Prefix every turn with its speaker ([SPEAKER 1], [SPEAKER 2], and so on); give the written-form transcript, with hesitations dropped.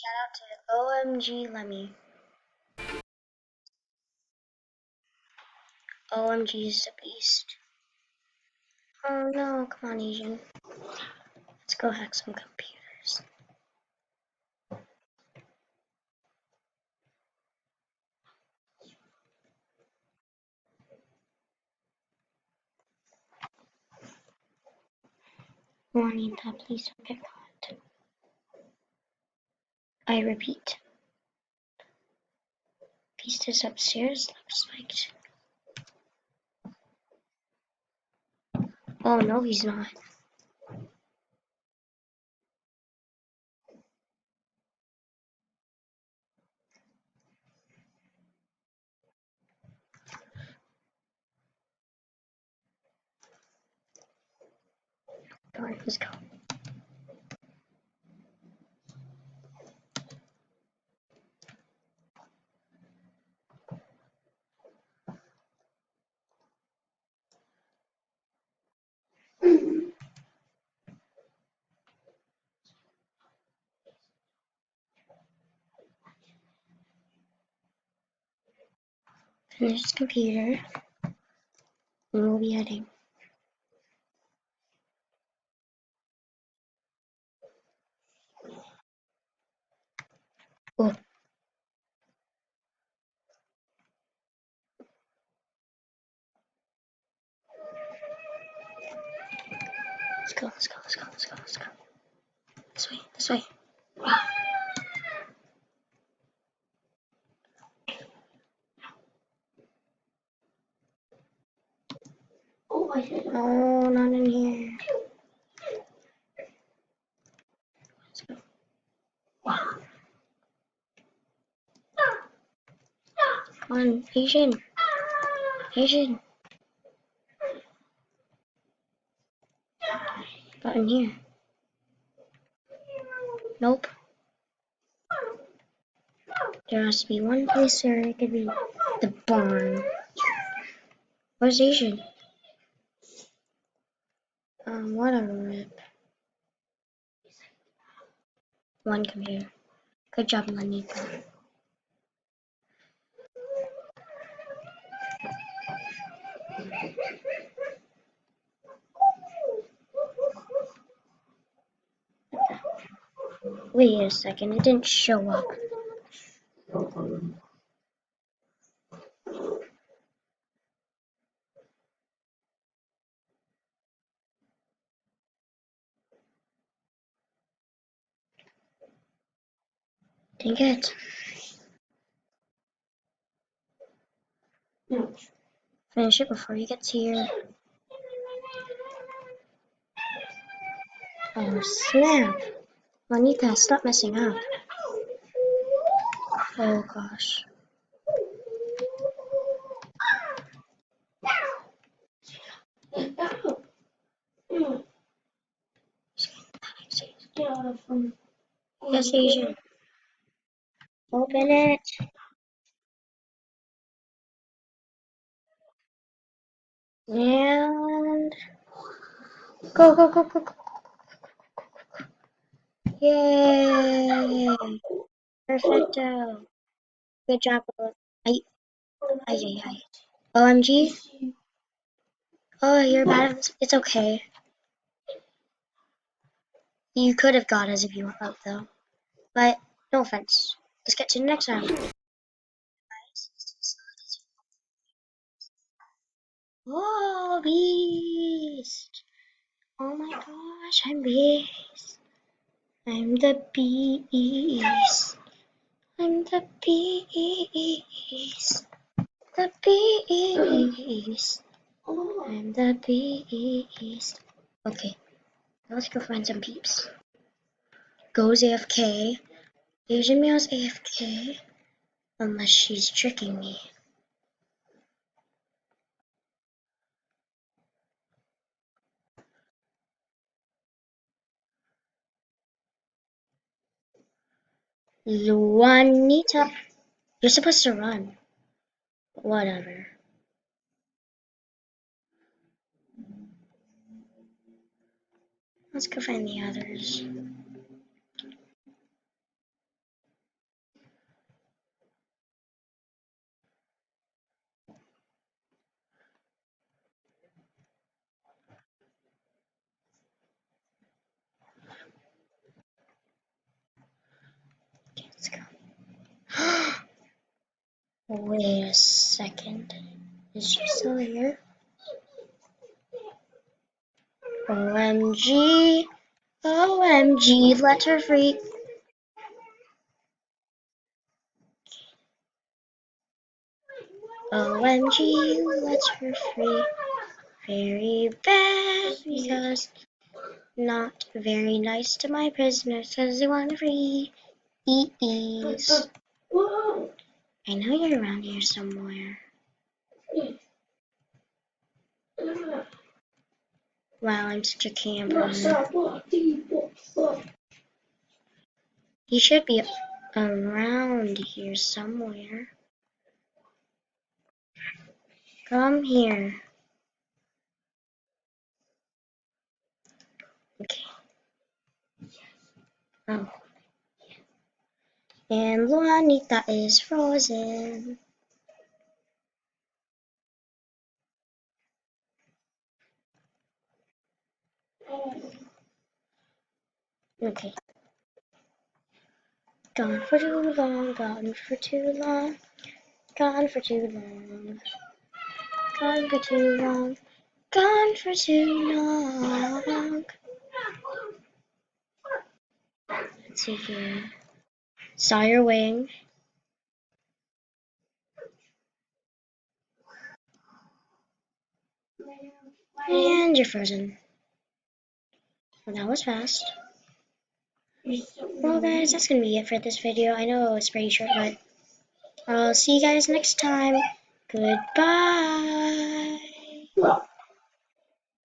[SPEAKER 1] out to OMG Lemmy. OMG is a beast. Oh no, come on, Asian. Let's go hack some computers. Warning that please don't get caught. I repeat. Beast is upstairs, looks like. Oh no, he's not. Alright, let's go. Finish the computer. And we'll be heading. Oh. Let's go, let's go, let's go, let's go, let's go. This way, this way. Oh, not in here. Let's go. Come on, Asian. Asian. Got in here. Nope. There has to be one place where it could be the barn. Where's Asian? What a rip. One computer. Good job, Lanita. Wait a second, it didn't show up. Dang it. Finish it before he gets here. Oh snap. Lanita, stop messing up. Oh gosh. Yes, Asian. Open it. And go, go, go, go, go. Yay. Perfecto. Good job. Ay, ay, ay, ay. OMG. Oh, you're bad. It's okay. You could have got us if you went up, though. But, no offense. Let's get to the next round. Oh, beast. Oh my gosh, I'm beast. I'm the beast. I'm the beast. The beast. I'm the beast. Okay, now let's go find some peeps. Goes AFK. Asian Meow's AFK. Unless she's tricking me. Juanita. You're supposed to run. Whatever. Let's go find the others. Wait a second. Is she still here? OMG. OMG, let her free. OMG, let her free. Very bad because not very nice to my prisoners because they want free ease. I know you're around here somewhere. Wow, I'm such a camper. He should be around here somewhere. Come here. Okay. Oh. And Juanita is frozen. Okay. Gone for too long, gone for too long, gone for too long, gone for too long, gone for too long. Let's see here. Saw your wing. And you're frozen. Well, that was fast. Well, guys, that's gonna be it for this video. I know it's pretty short, but I'll see you guys next time. Goodbye.